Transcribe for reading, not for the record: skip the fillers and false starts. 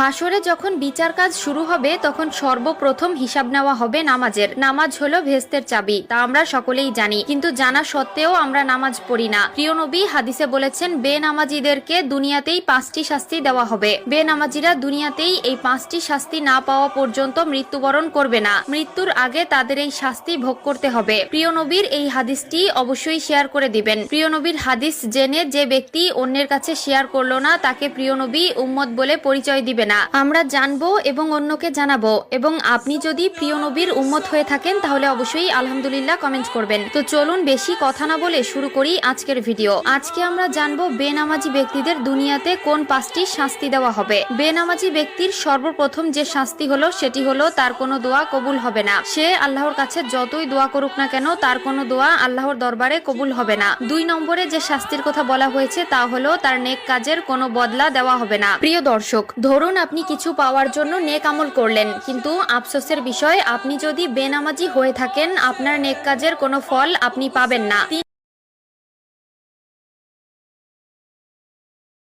হাসরে যখন বিচার কাজ শুরু হবে তখন সর্বপ্রথম হিসাব নেওয়া হবে নামাজের। নামাজ হলো ভেস্তের চাবি, তা আমরা সকলেই জানি, কিন্তু জানা সত্ত্বেও আমরা নামাজ পড়ি না। প্রিয় নবী হাদিসে বলেছেন, বেনামাজিদেরকে দুনিয়াতেই 5টি শাস্তি দেওয়া হবে। বেনামাজিরা দুনিয়াতেই এই 5টি শাস্তি না পাওয়া পর্যন্ত মৃত্যুবরণ করবে না। মৃত্যুর আগে তাদের এই শাস্তি ভোগ করতে হবে। প্রিয় নবীর এই হাদিসটি অবশ্যই শেয়ার করে দিবেন। প্রিয় নবীর হাদিস জেনে যে ব্যক্তি অন্যের কাছে শেয়ার করলো না, তাকে প্রিয় নবী উম্মত বলে পরিচয় দিবে না। আমরা জানবো এবং অন্যকে জানাবো। এবং আপনি যদি প্রিয় নবীর উম্মত হয়ে থাকেন তাহলে অবশ্যই আলহামদুলিল্লাহ কমেন্ট করবেন। তো চলুন বেশি কথা না বলে শুরু করি আজকের ভিডিও। আজকে আমরা জানবো বেনামাজি ব্যক্তিদের দুনিয়াতে কোন 5টি শাস্তি দেওয়া হবে। বেনামাজি ব্যক্তির সর্বপ্রথম যে শাস্তি হলো সেটি হলো তার কোনো দোয়া কবুল হবে না। সে আল্লাহর কাছে যতই দোয়া করুক না কেন তার কোনো দোয়া আল্লাহর দরবারে কবুল হবে না। 2 নম্বরে যে শাস্তির কথা বলা হয়েছে তা হলো তার নেক কাজের কোনো বদলা দেওয়া হবে না। প্রিয় দর্শক, ধরুন আপনি কিছু পাওয়ার জন্য নেক আমল করলেন, কিন্তু আফসোসের বিষয় আপনি যদি বেনামাজি হয়ে থাকেন আপনার নেক কাজের কোনো ফল আপনি পাবেন না।